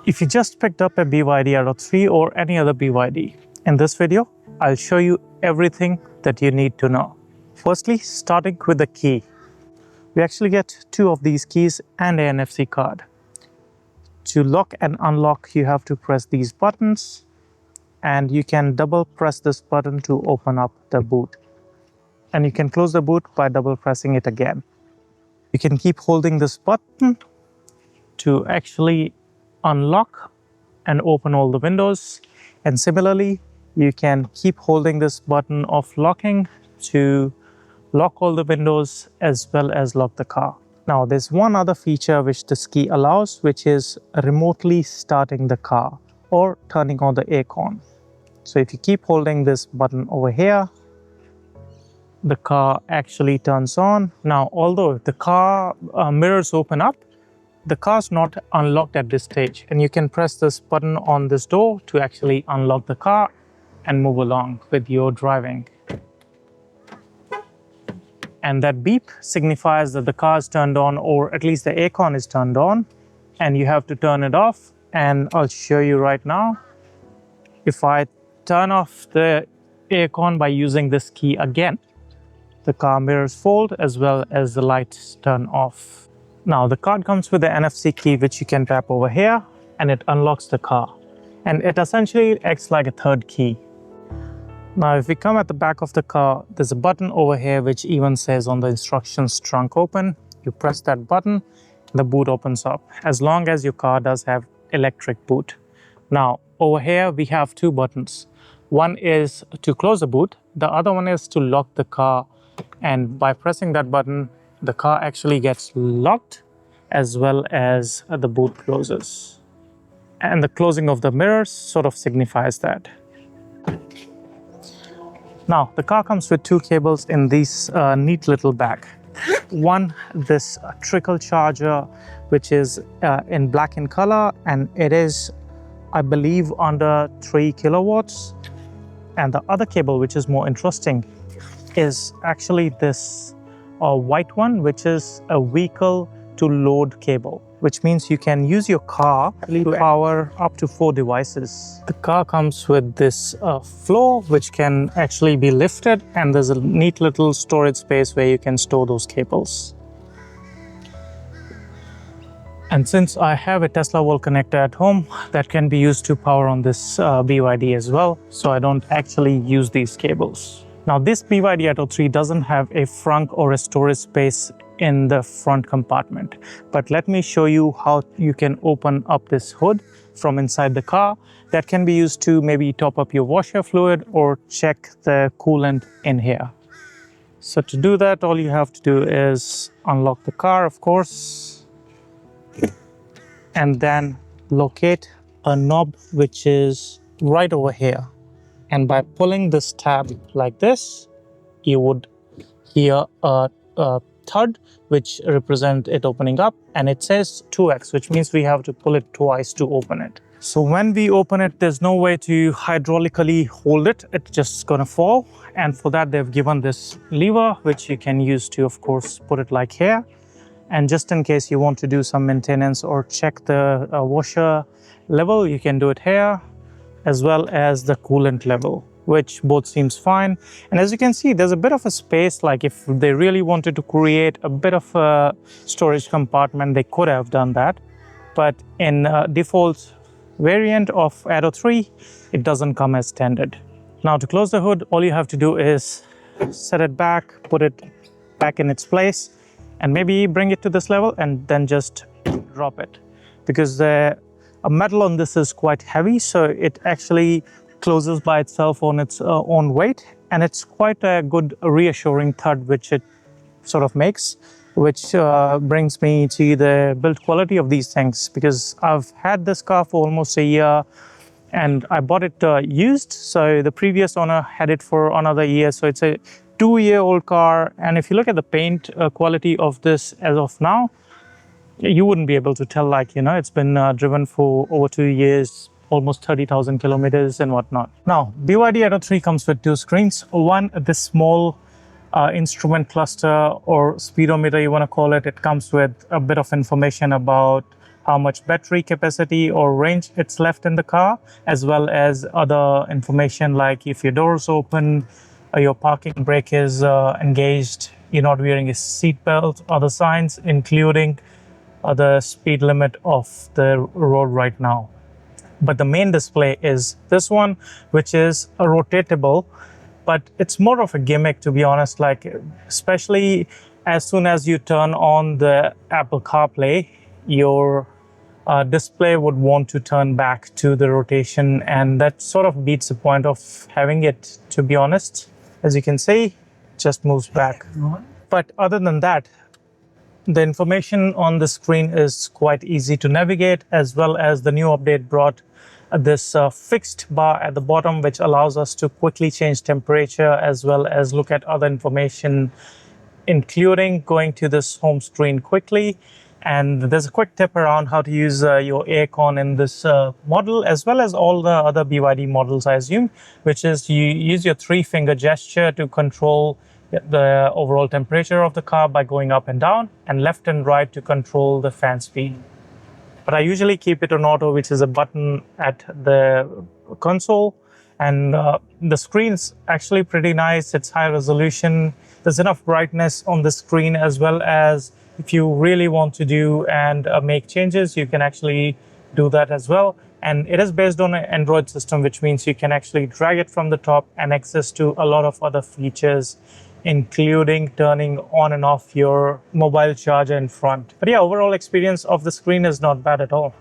If you just picked up a BYD Atto 3 or any other BYD, in this video, I'll show you everything that you need to know. Firstly, starting with the key. We actually get two of these keys and an NFC card. To lock and unlock, you have to press these buttons, and you can double press this button to open up the boot. And you can close the boot by double pressing it again. You can keep holding this button to actually unlock and open all the windows. And similarly, you can keep holding this button of locking to lock all the windows as well as lock the car. Now, there's one other feature which this key allows, which is remotely starting the car or turning on the aircon. So if you keep holding this button over here, the car actually turns on. Now, although the car mirrors open up, the car's not unlocked at this stage, and you can press this button on this door to actually unlock the car and move along with your driving. And that beep signifies that the car is turned on, or at least the aircon is turned on, and you have to turn it off. And I'll show you right now. If I turn off the aircon by using this key again, the car mirrors fold as well as the lights turn off. Now, the card comes with the NFC key, which you can tap over here, and it unlocks the car. And it essentially acts like a third key. Now, if we come at the back of the car, there's a button over here which even says on the instructions, trunk open. You press that button, the boot opens up, as long as your car does have electric boot. Now, over here, we have two buttons. One is to close the boot. The other one is to lock the car. And by pressing that button, the car actually gets locked as well as the boot closes. And the closing of the mirrors sort of signifies that. Now, the car comes with two cables in this neat little bag. One, this trickle charger, which is in black in color, and it is, I believe, under 3 kilowatts. And the other cable, which is more interesting, is actually this white one, which is a vehicle to load cable, which means you can use your car to power up to 4 devices. The car comes with this floor, which can actually be lifted, and there's a neat little storage space where you can store those cables. And since I have a Tesla wall connector at home, that can be used to power on this BYD as well, so I don't actually use these cables. Now, this BYD Atto 3 doesn't have a frunk or a storage space in the front compartment, but let me show you how you can open up this hood from inside the car. That can be used to maybe top up your washer fluid or check the coolant in here. So to do that, all you have to do is unlock the car, of course, and then locate a knob which is right over here. And by pulling this tab like this, you would hear a thud, which represents it opening up, and it says 2x, which means we have to pull it twice to open it. So when we open it, there's no way to hydraulically hold it. It's just gonna fall. And for that, they've given this lever, which you can use to, of course, put it like here. And just in case you want to do some maintenance or check the washer level, you can do it here, as well as the coolant level, which both seems fine. And as you can see, there's a bit of a space, like if they really wanted to create a bit of a storage compartment, they could have done that. But in default variant of Atto 3, it doesn't come as standard. Now, to close the hood, all you have to do is set it back, put it back in its place, and maybe bring it to this level and then just drop it. Because the metal on this is quite heavy, so it actually closes by itself on its own weight, and it's quite a good reassuring thud which it sort of makes, which brings me to the build quality of these things, because I've had this car for almost a year and I bought it used, so the previous owner had it for another year, so it's a 2-year-old car. And if you look at the paint quality of this as of now, you wouldn't be able to tell, like, you know, it's been driven for over 2 years, almost 30,000 kilometers and whatnot. Now, BYD Atto 3 comes with 2 screens. One, this small instrument cluster or speedometer, you want to call it. It comes with a bit of information about how much battery capacity or range it's left in the car, as well as other information like if your doors open, your parking brake is engaged, you're not wearing a seat belt, other signs, including the speed limit of the road right now. But the main display is this one, which is a rotatable, but it's more of a gimmick, to be honest. Like, especially as soon as you turn on the Apple CarPlay, your display would want to turn back to the rotation, and that sort of beats the point of having it, to be honest. As you can see, it just moves back. But other than that, the information on the screen is quite easy to navigate, as well as the new update brought this fixed bar at the bottom, which allows us to quickly change temperature as well as look at other information, including going to this home screen quickly. And there's a quick tip around how to use your aircon in this model, as well as all the other BYD models, I assume, which is you use your 3-finger gesture to control the overall temperature of the car by going up and down, and left and right to control the fan speed. But I usually keep it on auto, which is a button at the console. And the screen's actually pretty nice. It's high resolution. There's enough brightness on the screen, as well as if you really want to do and make changes, you can actually do that as well. And it is based on an Android system, which means you can actually drag it from the top and access to a lot of other features, including turning on and off your mobile charger in front. But yeah, overall experience of the screen is not bad at all.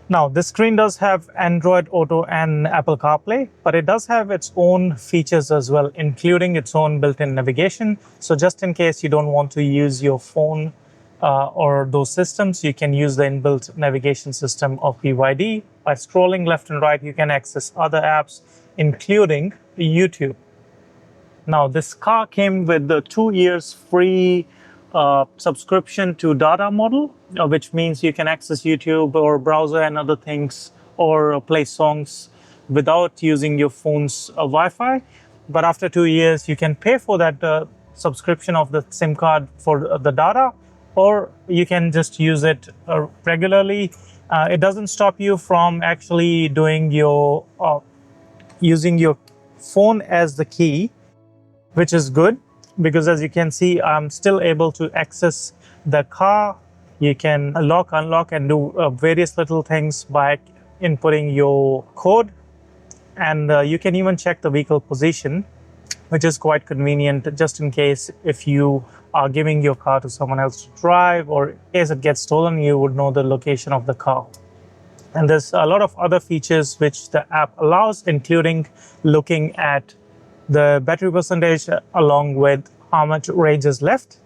Now, this screen does have Android Auto and Apple CarPlay, but it does have its own features as well, including its own built-in navigation. So just in case you don't want to use your phone or those systems, you can use the inbuilt navigation system of BYD. By scrolling left and right, you can access other apps, including YouTube. Now, this car came with the 2 years free subscription to data model, which means you can access YouTube or browser and other things, or play songs without using your phone's Wi-Fi. But after 2 years, you can pay for that subscription of the SIM card for the data, or you can just use it regularly. It doesn't stop you from actually doing your using your phone as the key, which is good, because as you can see, I'm still able to access the car. You can lock, unlock, and do various little things by inputting your code. And you can even check the vehicle position, which is quite convenient, just in case if you are giving your car to someone else to drive, or in case it gets stolen, you would know the location of the car. And there's a lot of other features which the app allows, including looking at the battery percentage along with how much range is left,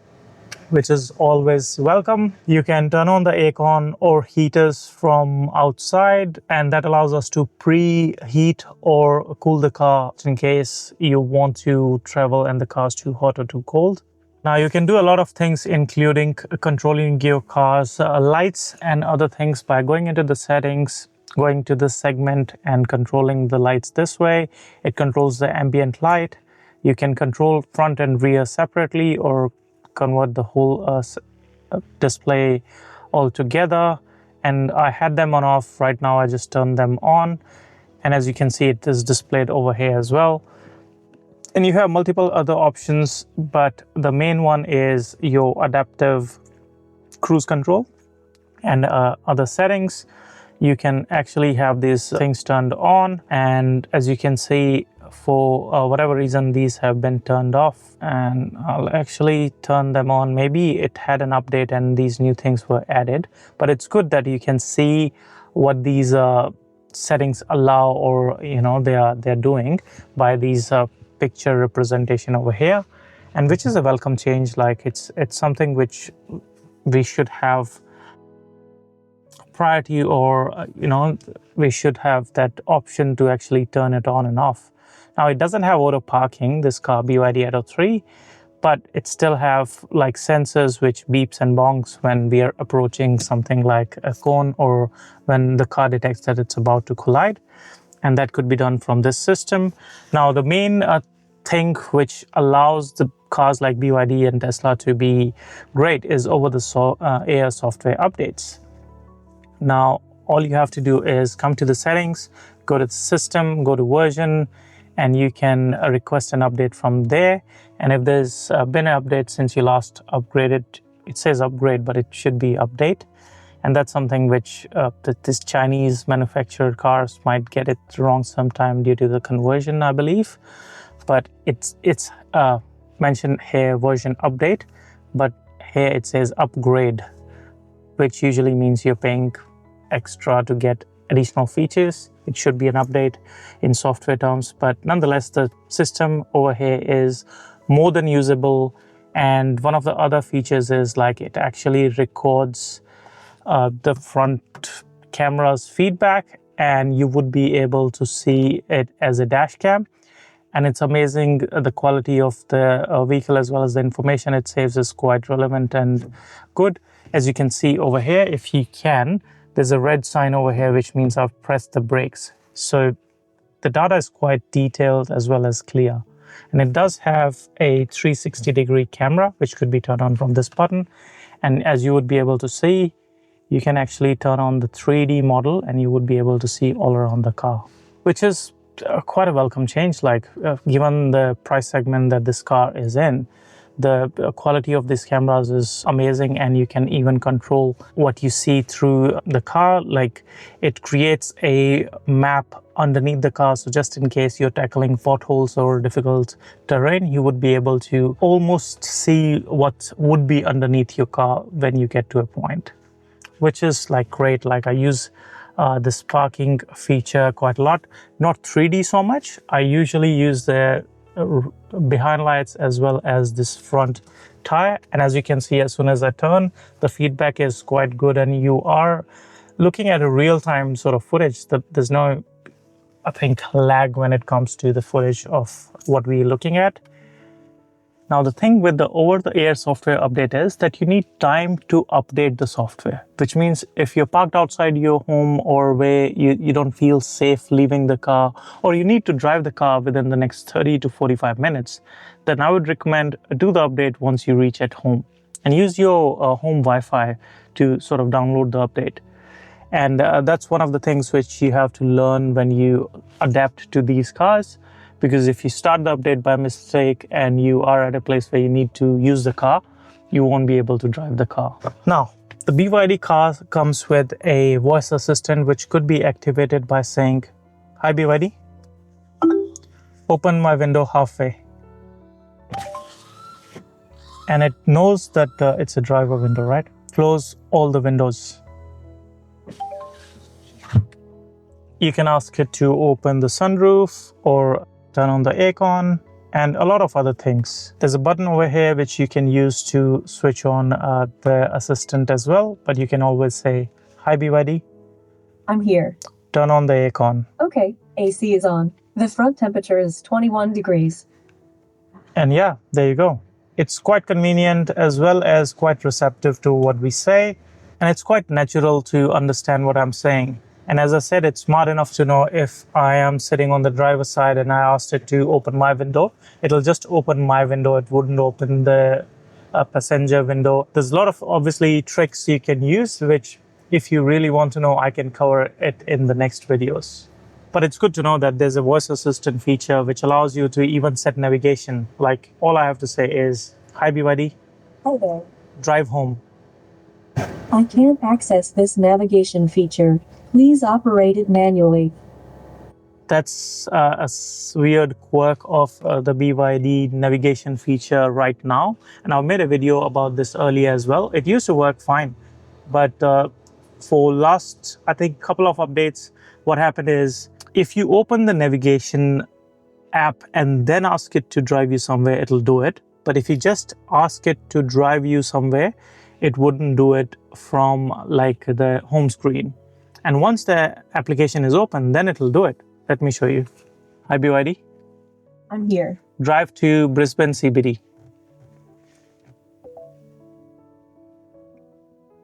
which is always welcome. You can turn on the aircon or heaters from outside, and that allows us to preheat or cool the car in case you want to travel and the car's too hot or too cold. Now, you can do a lot of things, including controlling your car's lights and other things by going into the settings, going to this segment and controlling the lights this way. It controls the ambient light. You can control front and rear separately, or convert the whole display altogether. And I had them on off. Right now I just turned them on, and as you can see, it is displayed over here as well. And you have multiple other options, but the main one is your adaptive cruise control and other settings. You can actually have these things turned on, and as you can see, for whatever reason, these have been turned off, and I'll actually turn them on. Maybe it had an update and these new things were added, but it's good that you can see what these settings allow, or they're doing by these picture representation over here, and which is a welcome change. Like, it's something which we should have priority, or we should have that option to actually turn it on and off. Now, it doesn't have auto parking, this car, BYD Atto 3, but it still have like sensors which beeps and bonks when we are approaching something like a cone, or when the car detects that it's about to collide, and that could be done from this system. Now, the main thing which allows the cars like BYD and Tesla to be great is over the air software updates. Now, all you have to do is come to the settings, go to the system, go to version, and you can request an update from there. And if there's been an update since you last upgraded, it says upgrade, but it should be update. And that's something which this Chinese manufactured cars might get it wrong sometime due to the conversion, I believe. But it's mentioned here version update, but here it says upgrade, which usually means you're paying extra to get additional features. It should be an update in software terms, but nonetheless, the system over here is more than usable. And one of the other features is like it actually records the front camera's feedback, and you would be able to see it as a dash cam. And it's amazing, the quality of the vehicle as well as the information it saves is quite relevant and good. As you can see over here, if you can, there's a red sign over here, which means I've pressed the brakes. So the data is quite detailed as well as clear. And it does have a 360-degree camera, which could be turned on from this button. And as you would be able to see, you can actually turn on the 3D model and you would be able to see all around the car, which is quite a welcome change. Like given the price segment that this car is in, the quality of these cameras is amazing, and you can even control what you see through the car. Like it creates a map underneath the car, so just in case you're tackling potholes or difficult terrain, you would be able to almost see what would be underneath your car when you get to a point, which is like great. Like I use this parking feature quite a lot, not 3D so much. I usually use the behind lights as well as this front tire, and as you can see, as soon as I turn, the feedback is quite good, and you are looking at a real-time sort of footage. There's no, I think, lag when it comes to the footage of what we're looking at. Now, the thing with the over-the-air software update is that you need time to update the software, which means if you're parked outside your home or where you don't feel safe leaving the car, or you need to drive the car within the next 30 to 45 minutes, then I would recommend do the update once you reach at home and use your home Wi-Fi to sort of download the update. And that's one of the things which you have to learn when you adapt to these cars. Because if you start the update by mistake and you are at a place where you need to use the car, you won't be able to drive the car. Now, the BYD car comes with a voice assistant, which could be activated by saying, "Hi BYD, open my window halfway." And it knows that it's a driver window, right? Close all the windows. You can ask it to open the sunroof or turn on the aircon, and a lot of other things. There's a button over here which you can use to switch on the assistant as well, but you can always say, "Hi BYD, I'm here. Turn on the aircon." Okay, AC is on. The front temperature is 21 degrees. And yeah, there you go. It's quite convenient as well as quite receptive to what we say, and it's quite natural to understand what I'm saying. And as I said, it's smart enough to know if I am sitting on the driver's side and I asked it to open my window, it'll just open my window. It wouldn't open the passenger window. There's a lot of obviously tricks you can use, which if you really want to know, I can cover it in the next videos. But it's good to know that there's a voice assistant feature which allows you to even set navigation. Like all I have to say is, "Hi BYD, Hi there. drive home." I can't access this navigation feature. Please operate it manually. That's a weird quirk of the BYD navigation feature right now. And I've made a video about this earlier as well. It used to work fine, but for last, I think, couple of updates, what happened is if you open the navigation app and then ask it to drive you somewhere, it'll do it. But if you just ask it to drive you somewhere, it wouldn't do it from like the home screen. And once the application is open, then it'll do it. Let me show you. "Hi BYD, I'm here. drive to Brisbane CBD."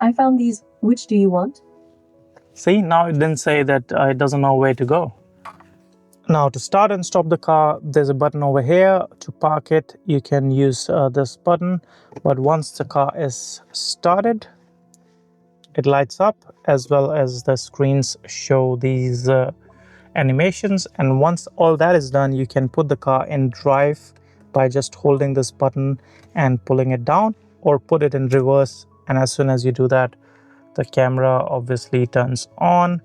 I found these. Which do you want? See, now it didn't say that it doesn't know where to go. Now to start and stop the car, there's a button over here. To park it, you can use this button. But once the car is started, it lights up, as well as the screens show these animations. And once all that is done, you can put the car in drive by just holding this button and pulling it down, or put it in reverse, and as soon as you do that, the camera obviously turns on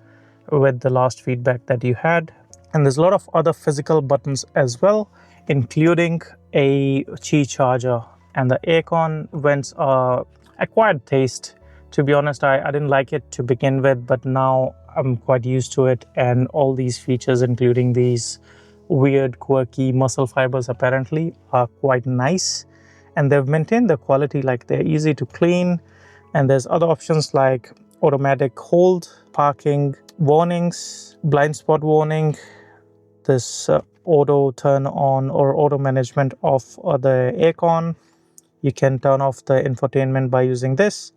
with the last feedback that you had. And there's a lot of other physical buttons as well, including a Qi charger. And the aircon vents are acquired taste. To be honest, I didn't like it to begin with, but now I'm quite used to it. And all these features, including these weird, quirky muscle fibers, apparently are quite nice. And they've maintained the quality, like they're easy to clean. And there's other options like automatic hold, parking warnings, blind spot warning, this auto turn on or auto management of the aircon. You can turn off the infotainment by using this.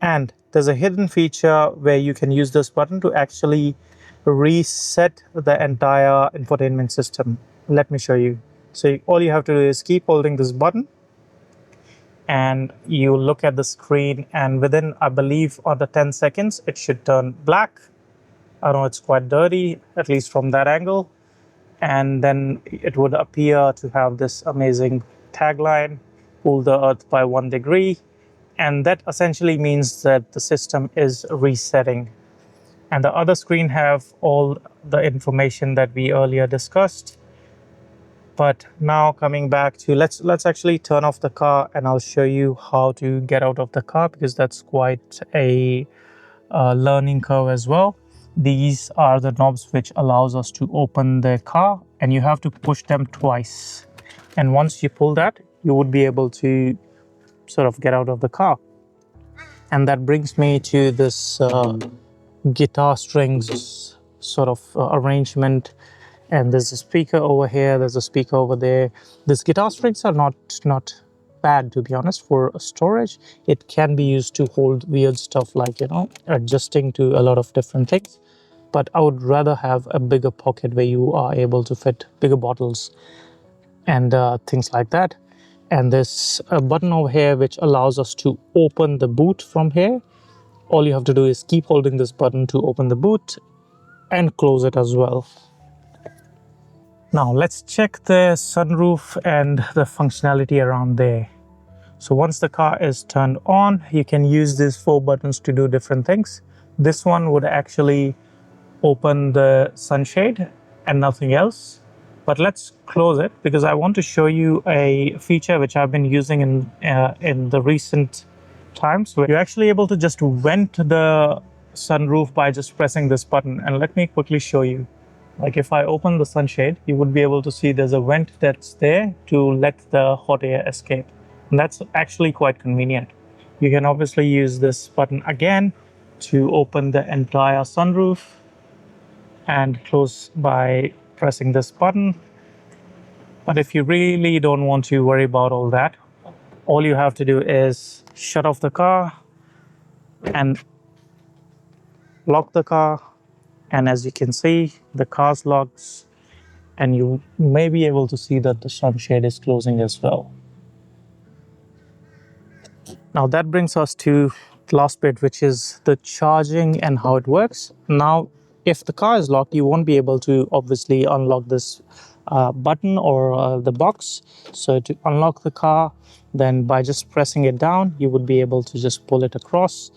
And there's a hidden feature where you can use this button to actually reset the entire infotainment system. Let me show you. So all you have to do is keep holding this button, and you look at the screen, and within, I believe, under 10 seconds, it should turn black. I know it's quite dirty, at least from that angle. And then it would appear to have this amazing tagline, cool the earth by 1 degree. And that essentially means that the system is resetting. And the other screen have all the information that we earlier discussed. But now coming back to, let's actually turn off the car, and I'll show you how to get out of the car, because that's quite a learning curve as well. These are the knobs which allows us to open the car, and you have to push them twice. And once you pull that, you would be able to sort of get out of the car. And that brings me to this guitar strings sort of arrangement. And there's a speaker over here, there's a speaker over there. These guitar strings are not bad, to be honest, for storage. It can be used to hold weird stuff like, adjusting to a lot of different things. But I would rather have a bigger pocket where you are able to fit bigger bottles and things like that. And there's a button over here which allows us to open the boot from here. All you have to do is keep holding this button to open the boot and close it as well. Now let's check the sunroof and the functionality around there. So once the car is turned on, you can use these 4 buttons to do different things. This one would actually open the sunshade and nothing else. But let's close it, because I want to show you a feature which I've been using in the recent times, where you're actually able to just vent the sunroof by just pressing this button. And let me quickly show you. Like if I open the sunshade, you would be able to see there's a vent that's there to let the hot air escape. And that's actually quite convenient. You can obviously use this button again to open the entire sunroof and close by pressing this button. But if you really don't want to worry about all that, all you have to do is shut off the car and lock the car. And as you can see, the car's locked, and you may be able to see that the sunshade is closing as well. Now that brings us to the last bit, which is the charging and how it works. Now, if the car is locked, you won't be able to obviously unlock this button or the box. So to unlock the car, then by just pressing it down, you would be able to just pull it across.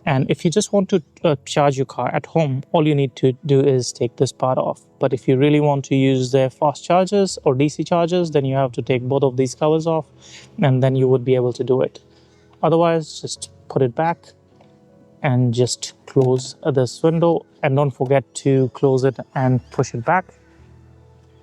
And if you just want to charge your car at home, all you need to do is take this part off. But if you really want to use their fast chargers or DC chargers, then you have to take both of these covers off, and then you would be able to do it. Otherwise, just put it back and just close this window, and don't forget to close it and push it back.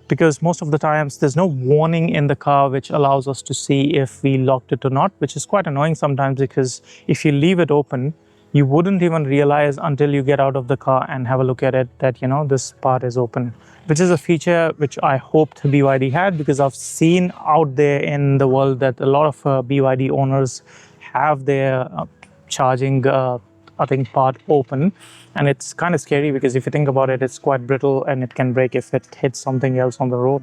Because most of the times there's no warning in the car which allows us to see if we locked it or not, which is quite annoying sometimes, because if you leave it open, you wouldn't even realize until you get out of the car and have a look at it that, this part is open, which is a feature which I hoped BYD had, because I've seen out there in the world that a lot of BYD owners have their charging part open. And it's kind of scary, because if you think about it, it's quite brittle and it can break if it hits something else on the road.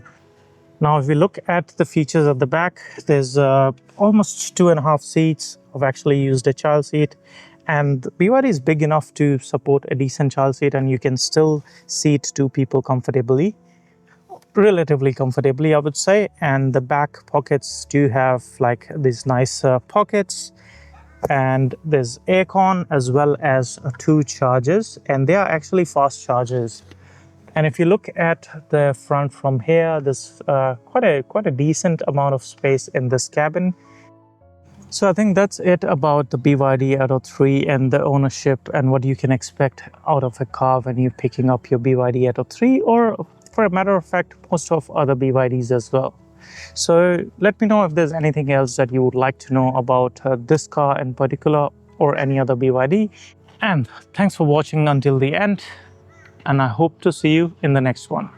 Now, if we look at the features at the back, there's almost 2.5 seats. I've actually used a child seat. And the BYD is big enough to support a decent child seat, and you can still seat two people comfortably, relatively comfortably, I would say. And the back pockets do have like these nice pockets, and there's aircon as well as two chargers, and they are actually fast chargers. And if you look at the front from here, there's quite a decent amount of space in this cabin. So I think that's it about the BYD Atto 3 and the ownership and what you can expect out of a car when you're picking up your BYD Atto 3, or for a matter of fact, most of other BYDs as well. So let me know if there's anything else that you would like to know about this car in particular or any other BYD. And thanks for watching until the end, and I hope to see you in the next one.